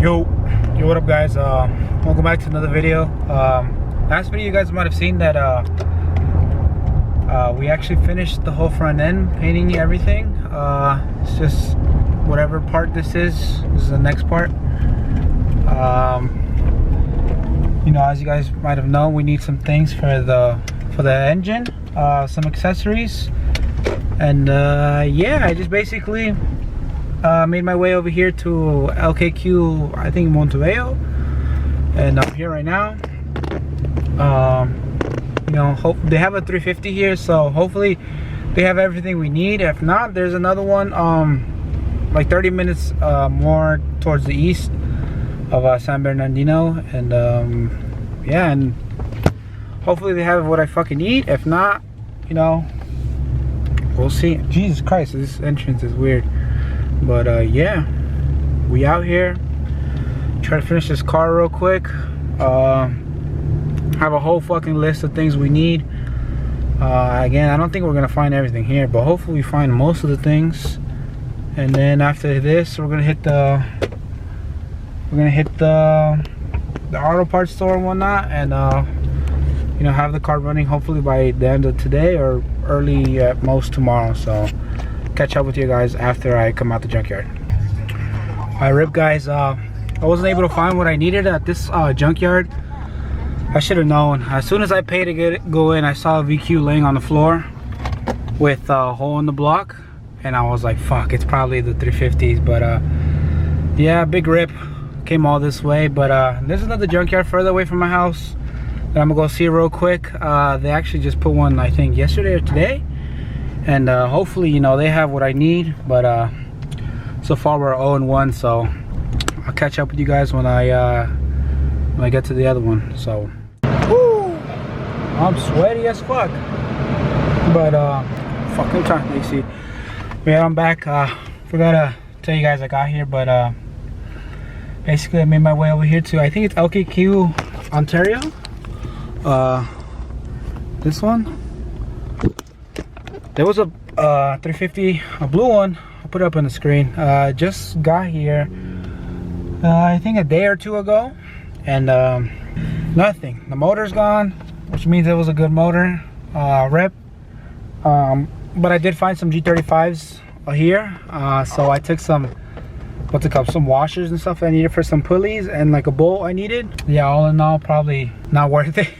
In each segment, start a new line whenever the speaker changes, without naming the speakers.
Yo, what up guys? Welcome back to another video. Last video you guys might have seen that we actually finished the whole front end, painting everything. It's just whatever part this is the next part. You know, as you guys might have known, we need some things for the engine, some accessories, and yeah, I just basically made my way over here to LKQ, I think Monteveo, and I'm here right now. You know, they have a 350 here, so hopefully they have everything we need. If not, there's another one like 30 minutes more towards the east of San Bernardino, and yeah, and hopefully they have what I fucking need. If not, you know, we'll see. Jesus Christ, this entrance is weird. But yeah, we out here. Try to finish this car real quick. Have a whole fucking list of things we need. Again, I don't think we're gonna find everything here, but hopefully we find most of the things. And then after this, we're gonna hit the auto parts store and whatnot, and you know, have the car running hopefully by the end of today or early at most tomorrow. So catch up with you guys after I come out the junkyard. Alright, Rip guys, I wasn't able to find what I needed at this junkyard. I should have known. As soon as I paid to go in, I saw a VQ laying on the floor with a hole in the block, and I was like, fuck, it's probably the 350s. But yeah, big rip. Came all this way, but there's another junkyard further away from my house that I'm gonna go see real quick. They actually just put one, I think yesterday or today, and hopefully, you know, they have what I need. But so far we're 0-1, so I'll catch up with you guys when I get to the other one. So woo, I'm sweaty as fuck, but fucking time, you see. Yeah, I'm back. Forgot to tell you guys I got here, but basically I made my way over here to, I think it's LKQ Ontario. This one, there was a 350, a blue one. I'll put it up on the screen. Just got here I think a day or two ago, and nothing. The motor's gone, which means it was a good motor. Rep. But I did find some G35s here, so I took some, what's it called, some washers and stuff I needed for some pulleys, and like a bolt I needed. Yeah, all in all, probably not worth it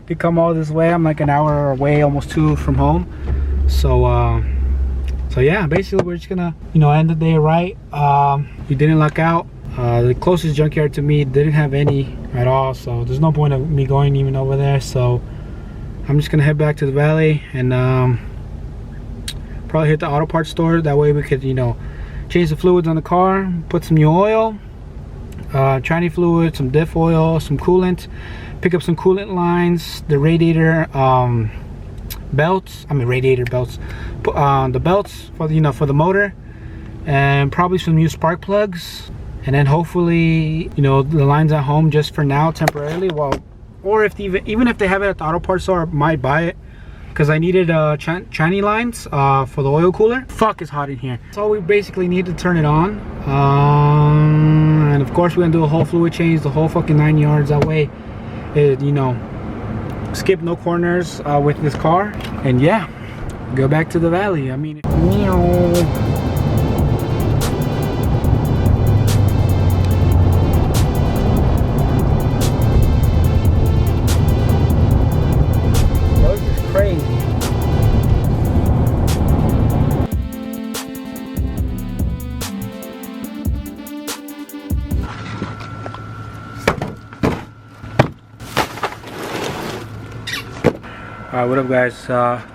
to come all this way. I'm like an hour away, almost 2 from home. So so yeah, basically we're just gonna, you know, end the day right. We didn't luck out. The closest junkyard to me didn't have any at all, so there's no point of me going even over there. So I'm just gonna head back to the valley and probably hit the auto parts store. That way we could, you know, change the fluids on the car, put some new oil, tranny fluid, some diff oil, some coolant, pick up some coolant lines, the radiator belts, radiator belts, the belts for the, you know, for the motor, and probably some new spark plugs. And then hopefully, you know, the lines at home just for now, temporarily, well, or if even if they have it at the auto parts store, I might buy it, because I needed tranny lines for the oil cooler. Fuck, it's hot in here. So we basically need to turn it on, and of course we're gonna do a whole fluid change, the whole fucking 9 yards. That way it, you know, skip no corners with this car, and yeah, go back to the valley. I mean, what up guys,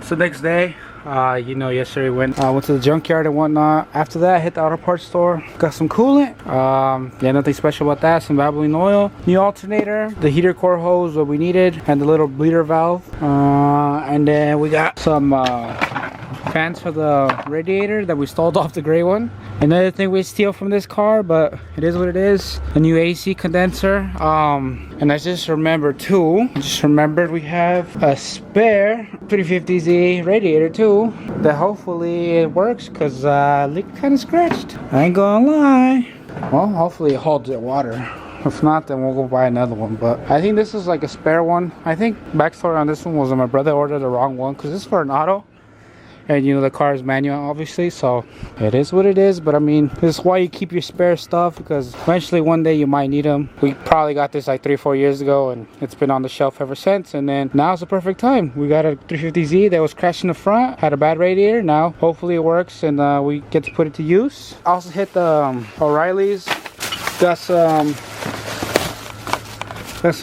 it's the next day. You know, yesterday went to the junkyard and whatnot. After that, I hit the auto parts store, got some coolant. Yeah, nothing special about that. Some Valvoline oil, new alternator, the heater core hose that we needed, and the little bleeder valve. And then we got some fans for the radiator that we stalled off the gray one. Another thing we steal from this car, but it is what it is. A new AC condenser. And I just remembered too, we have a spare 350Z radiator too, that hopefully it works, because it kind of scratched. I ain't gonna lie. Well, hopefully it holds the water. If not, then we'll go buy another one. But I think this is like a spare one. I think backstory on this one was that my brother ordered the wrong one because this is for an auto. And you know, the car is manual, obviously, so it is what it is. But I mean, this is why you keep your spare stuff, because eventually one day you might need them. We probably got this like 3 or 4 years ago, and it's been on the shelf ever since. And then now's the perfect time. We got a 350Z that was crashed in the front, had a bad radiator. Now hopefully it works, and we get to put it to use. I also hit the O'Reilly's. Got some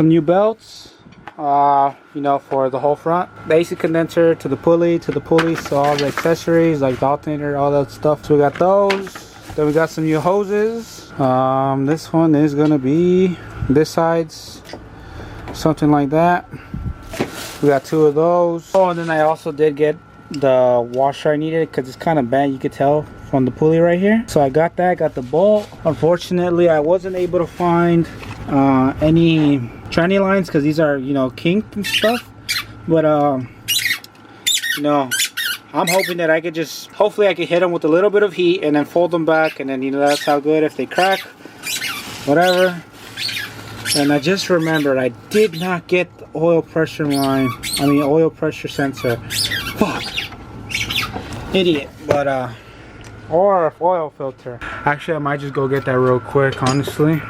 new belts. You know, for the whole front, the AC condenser to the pulley, so all the accessories like the alternator, all that stuff. So we got those. Then we got some new hoses. This one is gonna be this side's something like that. We got 2 of those. Oh, and then I also did get the washer I needed because it's kind of bent, you could tell from the pulley right here. So I got that, got the bolt. Unfortunately, I wasn't able to find any tranny lines because these are, you know, kinked and stuff. But you know, I'm hoping that I could just, hopefully I could hit them with a little bit of heat and then fold them back, and then, you know, that's how good. If they crack, whatever. And I just remembered I did not get the oil pressure line, oil pressure sensor. Fuck, idiot. But or oil filter. Actually, I might just go get that real quick, honestly.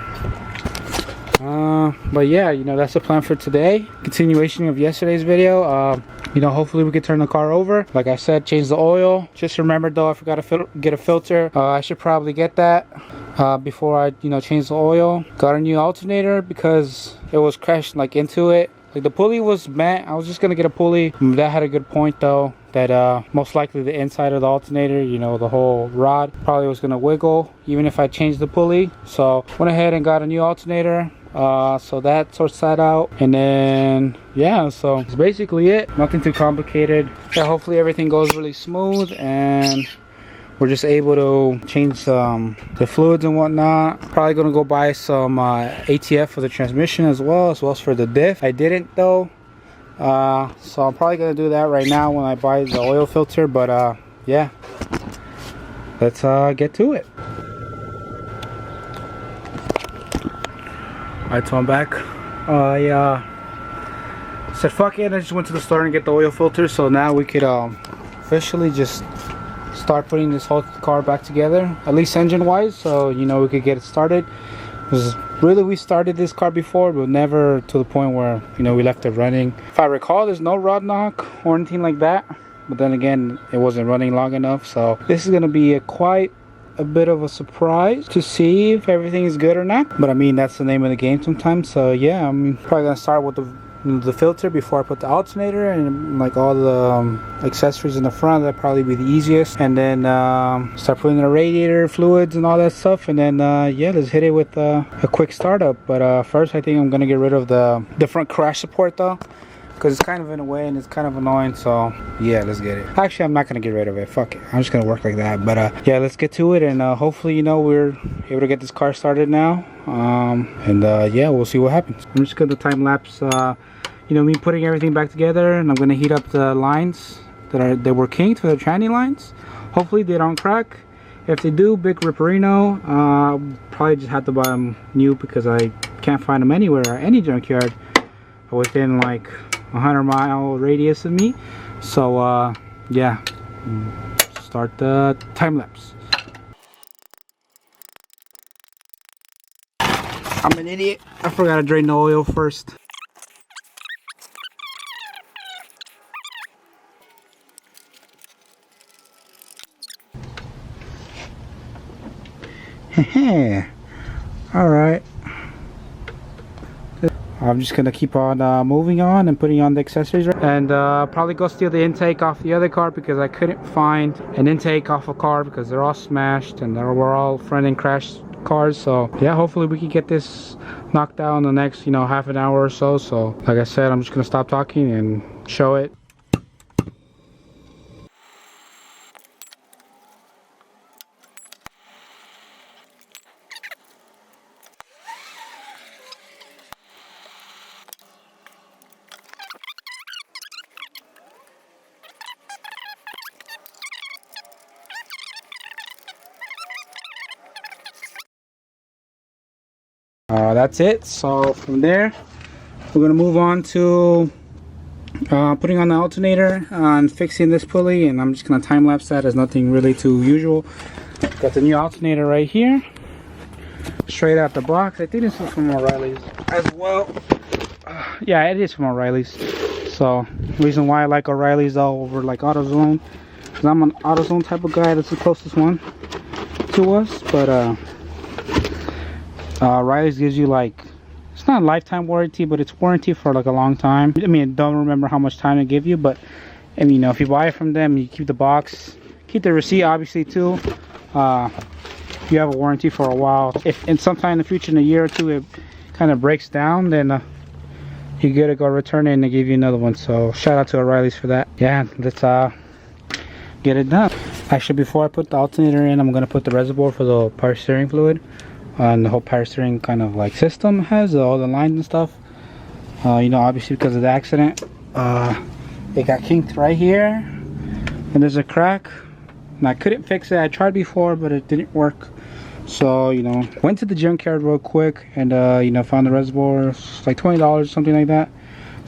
But yeah, you know, that's the plan for today. Continuation of yesterday's video. You know, hopefully we can turn the car over. Like I said, change the oil. Just remember though, I forgot to get a filter. I should probably get that before I, you know, change the oil. Got a new alternator because it was crashed like into it. Like the pulley was bent. I was just gonna get a pulley. That had a good point though, that most likely the inside of the alternator, you know, the whole rod probably was gonna wiggle even if I changed the pulley. So went ahead and got a new alternator. So that sorts that out, and then yeah, so it's basically it. Nothing too complicated. Yeah, hopefully everything goes really smooth and we're just able to change the fluids and whatnot. Probably gonna go buy some ATF for the transmission as well as for the diff. I didn't though, so I'm probably gonna do that right now when I buy the oil filter. But yeah, let's get to it. Alright, so I'm back. I said fuck it, I just went to the store and get the oil filter, so now we could officially just start putting this whole car back together, at least engine wise, so you know we could get it started. Because really we started this car before, but never to the point where, you know, we left it running. If I recall, there's no rod knock or anything like that, but then again, it wasn't running long enough. So this is gonna be quite a bit of a surprise to see if everything is good or not. But I mean, that's the name of the game sometimes. So yeah, I'm probably gonna start with the filter before I put the alternator and like all the accessories in the front. That'd probably be the easiest, and then start putting the radiator fluids and all that stuff, and then yeah, let's hit it with a quick startup. But first I think I'm gonna get rid of the front crash support though, because it's kind of in a way and it's kind of annoying. So yeah, let's get it. Actually, I'm not gonna get rid of it, fuck it, I'm just gonna work like that. But yeah, let's get to it, and hopefully, you know, we're able to get this car started now. And yeah, we'll see what happens. I'm just gonna time lapse you know, me putting everything back together, and I'm gonna heat up the lines that were kinked for the tranny lines. Hopefully they don't crack. If they do, big ripperino. Probably just have to buy them new because I can't find them anywhere or any junkyard within like 100-mile radius of me. So yeah, start the time lapse. I'm an idiot, I forgot to drain the oil first. All right, I'm just gonna keep on moving on and putting on the accessories, and probably go steal the intake off the other car because I couldn't find an intake off a car because they're all smashed and we're all front end crashed cars. So yeah, hopefully we can get this knocked out in the next, you know, half an hour or so. So like I said, I'm just gonna stop talking and show it. That's it. So from there, we're gonna move on to putting on the alternator and fixing this pulley, and I'm just gonna time lapse that. There's nothing really too usual. Got the new alternator right here, straight out the box. I think this is from O'Reilly's as well. Yeah, it is from O'Reilly's. So reason why I like O'Reilly's though over like AutoZone, because I'm an AutoZone type of guy. That's the closest one to us. But O'Reilly's gives you like, it's not a lifetime warranty, but it's warranty for like a long time. I mean, I don't remember how much time they give you, but I mean, you know, if you buy it from them, you keep the box, keep the receipt obviously too. You have a warranty for a while. If in sometime in the future, in a year or two, it kind of breaks down, then you gotta go return it and they give you another one. So shout out to O'Reilly's for that. Yeah, let's get it done. Actually, before I put the alternator in, I'm gonna put the reservoir for the power steering fluid. And the whole power steering kind of like system has all the lines and stuff. You know, obviously because of the accident, it got kinked right here, and there's a crack. And I couldn't fix it. I tried before, but it didn't work. So, you know, went to the junkyard real quick and you know, found the reservoir. It's like $20, something like that.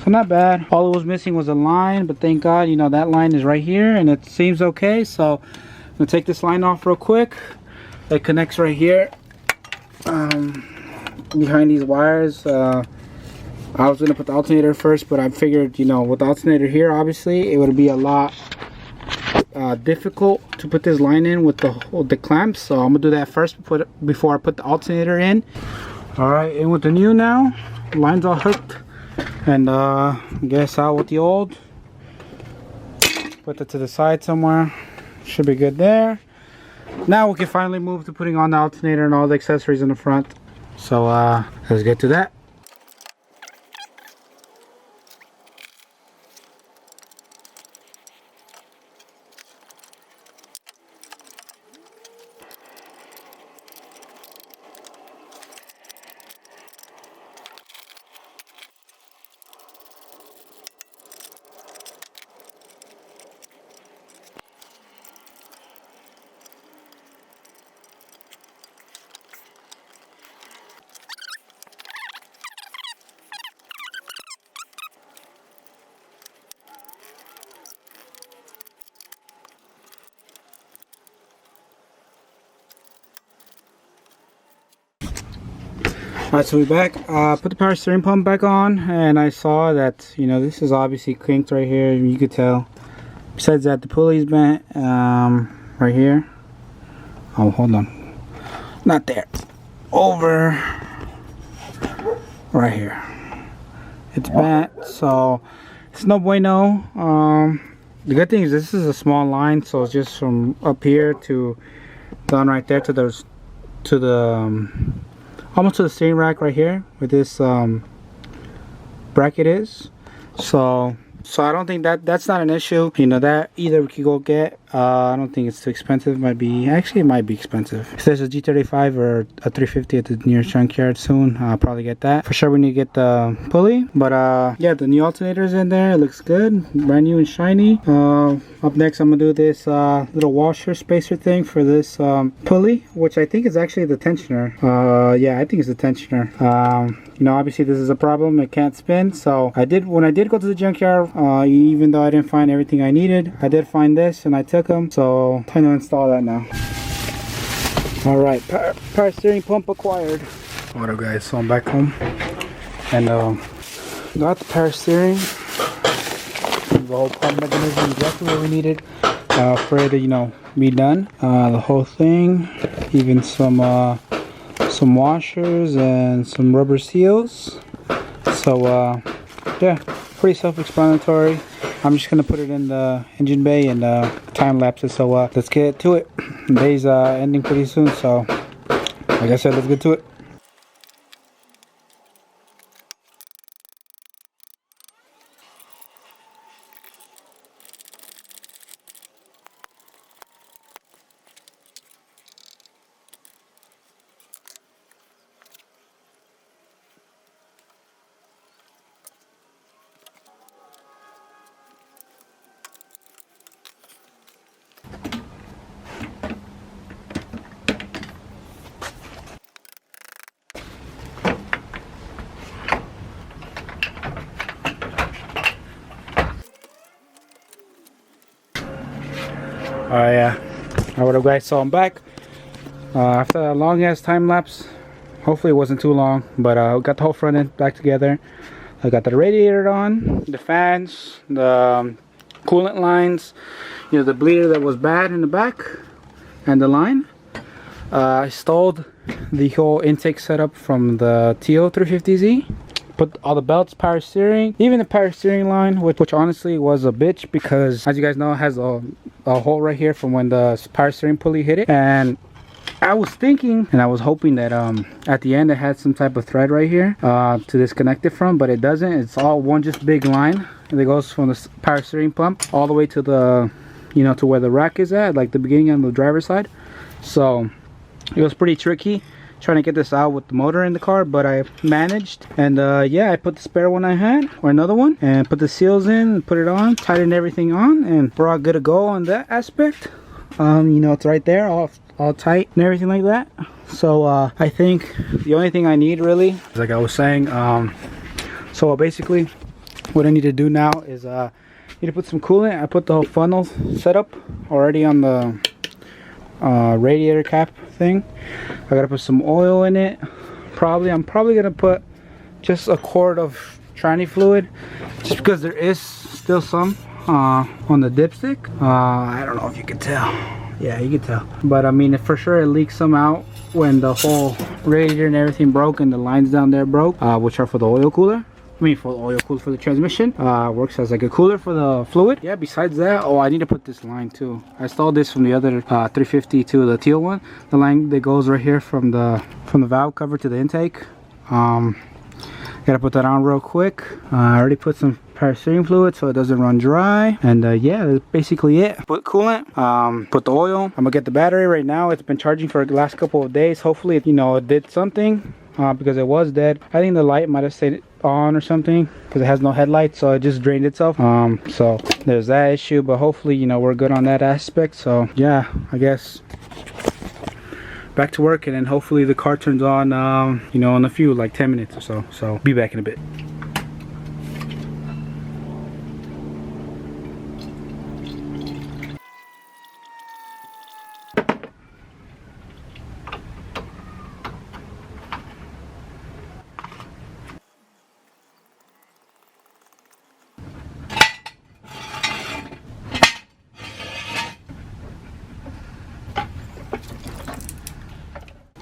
So not bad. All it was missing was a line, but thank God, you know, that line is right here and it seems okay. So I'm gonna take this line off real quick. It connects right here behind these wires. I was gonna put the alternator first, but I figured, you know, with the alternator here, obviously it would be a lot difficult to put this line in with the clamps. So I'm gonna do that first before I put the alternator in. All right, in with the new now. Line's all hooked, and I guess out with the old. Put that to the side somewhere. Should be good there. Now we can finally move to putting on the alternator and all the accessories in the front. So let's get to that. Alright, so we're back. Put the power steering pump back on, and I saw that, you know, this is obviously kinked right here. You could tell. Besides that, the pulley's bent right here. Oh, hold on. Not there. Over right here. It's bent, so it's no bueno. The good thing is this is a small line, so it's just from up here to down right there to the almost to the steering rack right here where this bracket is. So I don't think that's not an issue. You know, that either we could go get. I don't think it's too expensive. It might be expensive. If there's a G35 or a 350 at the nearest junkyard soon, I'll probably get that. For sure we need to get the pulley. But yeah, the new alternator's in there. It looks good, brand new and shiny. Up next I'm gonna do this little washer spacer thing for this pulley, which I think is actually the tensioner. Yeah, I think it's the tensioner. You know, obviously this is a problem. It can't spin. So when I did go to the junkyard, even though I didn't find everything I needed, I did find this and I took them. So time to install that now. All right, power steering pump acquired. What up, guys? So I'm back home and got the power steering. The whole pump mechanism exactly what we needed for it to, you know, be done. The whole thing, even some washers and some rubber seals. So yeah, pretty self-explanatory. I'm just gonna put it in the engine bay and time lapse it. So let's get to it. The day's ending pretty soon, so like I said, let's get to it. Yeah. Alright, what guys, so I'm back after a long ass time lapse. Hopefully it wasn't too long, but we got the whole front end back together. I got the radiator on, the fans, the coolant lines, you know, the bleeder that was bad in the back, and the line. I installed the whole intake setup from the TO350Z. Put all the belts, power steering, even the power steering line, which honestly was a bitch because, as you guys know, it has a hole right here from when the power steering pulley hit it. And I was thinking and I was hoping that at the end it had some type of thread right here to disconnect it from, but it doesn't. It's all one just big line, and it goes from the power steering pump all the way to the, you know, to where the rack is at, like the beginning on the driver's side. So it was pretty tricky trying to get this out with the motor in the car, but I managed. And yeah, I put the spare one I had, or another one, and put the seals in, put it on, tightened everything on, and we're all good to go on that aspect. You know, it's right there, all tight and everything like that. So I think the only thing I need really, like I was saying, so basically what I need to do now is I need to put some coolant. I put the whole funnel setup already on the radiator cap thing. I gotta put some oil in it. I'm probably gonna put just a quart of tranny fluid, just because there is still some on the dipstick. I don't know if you can tell. Yeah, you can tell, but I mean, for sure it leaked some out when the whole radiator and everything broke and the lines down there broke, which are for the oil cooler. I mean, for the oil cooler for the transmission. Works as like a cooler for the fluid. Yeah, besides that, oh, I need to put this line too. I stole this from the other 350 to the teal one. The line that goes right here from the valve cover to the intake. Gotta put that on real quick. I already put some power steering fluid so it doesn't run dry. And yeah, that's basically it. Put coolant, put the oil. I'm gonna get the battery right now. It's been charging for the last couple of days. Hopefully, you know, it did something. Because it was dead. I think the light might have stayed on or something because it has no headlight, so it just drained itself. So there's that issue, but hopefully, you know, we're good on that aspect. So yeah, I guess back to work, and then hopefully the car turns on, you know, in a few, like 10 minutes or so. So be back in a bit.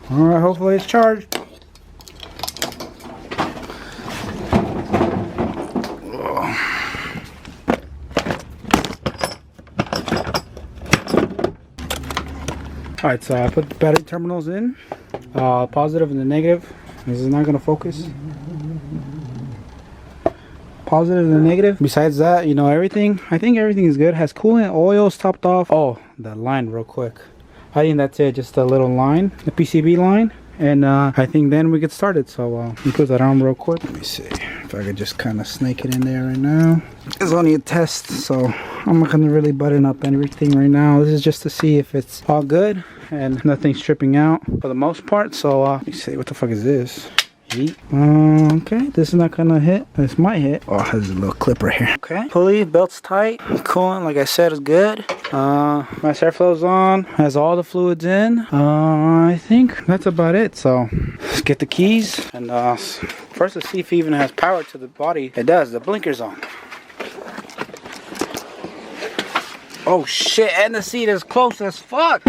Alright, hopefully it's charged. Alright, so I put the battery terminals in, positive and the negative. This is not going to focus. Positive and the negative. Besides that, you know, everything, I think everything is good. Has coolant, oils topped off. Oh, the line real quick. I think that's it, just a little line, the PCB line, and I think then we get started. So let me put that on real quick. Let me see if I could just kind of snake it in there right now. It's only a test, so I'm not gonna really button up everything right now. This is just to see if it's all good and nothing's tripping out for the most part. So let me see, what the fuck is this? Okay, this is not gonna hit. This might hit. Oh, it has a little clip right here. Okay, pulley, belt's tight. Coolant, like I said, is good. Mass airflow's on. Has all the fluids in. I think that's about it. So let's get the keys and first let's see if it even has power to the body. It does. The blinker's on. Oh shit! And the seat is close as fuck.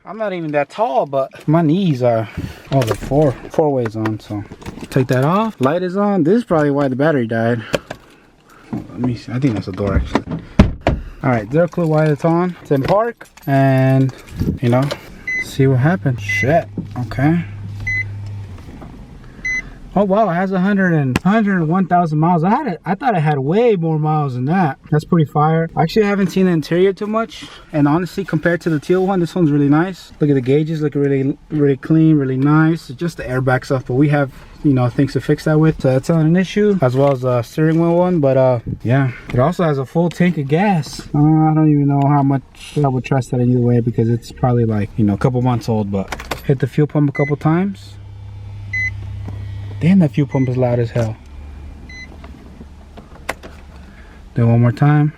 I'm not even that tall, but my knees are. Oh, the four ways on. So take that off. Light is on. This is probably why the battery died. Let me see. I think that's the door actually. All right, zero clue why it's on. It's in park, and you know, see what happens. Shit. Okay. Oh wow, it has 101,000 miles. I thought it had way more miles than that. That's pretty fire. Actually, I haven't seen the interior too much, and honestly, compared to the teal one, this one's really nice. Look at the gauges, look really clean, really nice. It's just the airbag stuff, but we have, you know, things to fix that with, so that's not an issue. As well as the steering wheel one, but yeah, it also has a full tank of gas. I don't even know how much I would trust that either way because it's probably like, you know, a couple months old. But hit the fuel pump a couple times. Damn, that fuel pump is loud as hell. Do it one more time.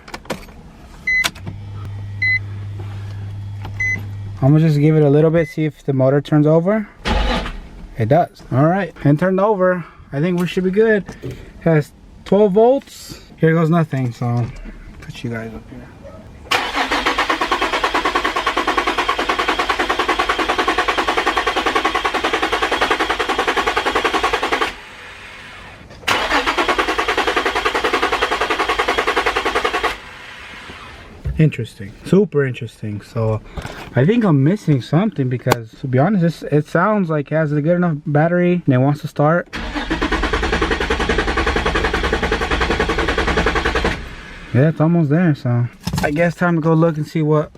I'm gonna just give it a little bit, see if the motor turns over. It does. All right, and turned over. I think we should be good. Has 12 volts. Here goes nothing, so I'll put you guys up here. Interesting, super interesting. So I think I'm missing something, because to be honest, it sounds like it has a good enough battery and it wants to start. Yeah, it's almost there, so I guess time to go look and see what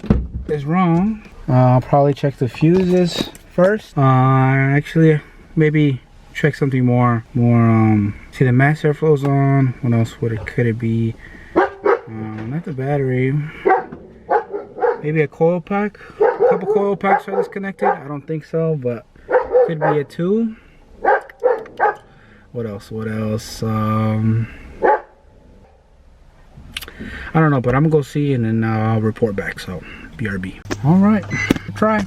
is wrong. I'll probably check the fuses first. Actually, maybe check something more. See, the mass airflow's on. What else could it be? Not the battery. Maybe a coil pack. A couple coil packs are disconnected. I don't think so, but could be a two. What else? I don't know, but I'm gonna go see and then I'll report back. So BRB. All right, try.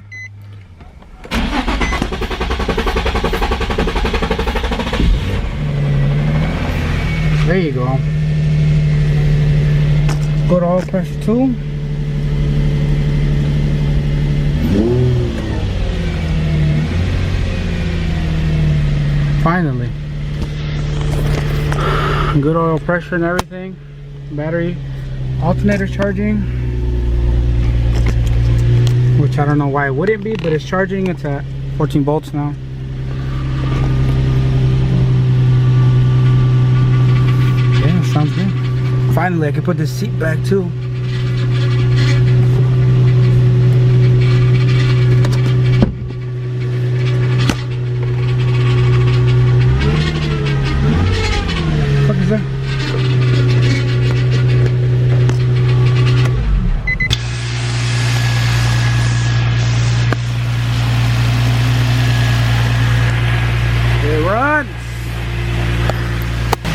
There you go. Go to oil pressure 2. Finally. Good oil pressure and everything. Battery alternator charging, which I don't know why it wouldn't be, but it's charging. It's at 14 volts now. Yeah, sounds good. Finally, I can put this seat back too. What is that?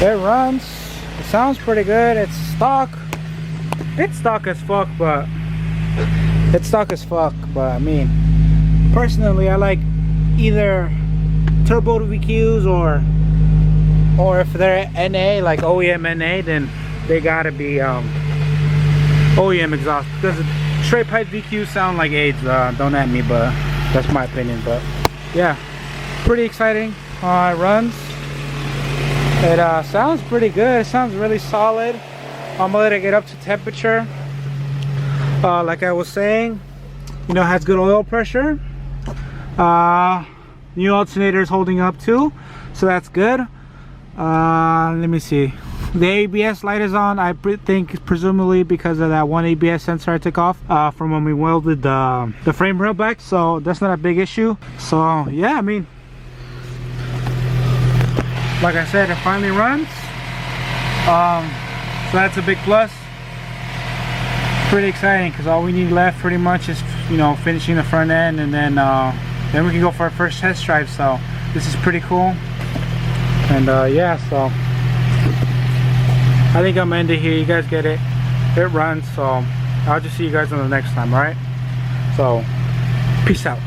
It runs. It sounds pretty good. It's stock. It's stock as fuck, but I mean, personally, I like either turbo VQs or if they're NA, like OEM NA, then they gotta be OEM exhaust, because the straight pipe VQs sound like AIDS. Don't at me, but that's my opinion. But yeah, pretty exciting. It runs. It sounds pretty good. It sounds really solid. I'm gonna let it get up to temperature. Like I was saying, you know, it has good oil pressure. New alternator is holding up too, so that's good. Let me see. The ABS light is on. I think presumably because of that one ABS sensor I took off from when we welded the frame rail back. So that's not a big issue. So yeah, I mean, like I said, it finally runs. So that's a big plus. Pretty exciting, because all we need left pretty much is, you know, finishing the front end, and then we can go for our first test drive. So this is pretty cool. And yeah, so I think I'm gonna end it here. You guys get it. It runs. So I'll just see you guys on the next time. All right. So peace out.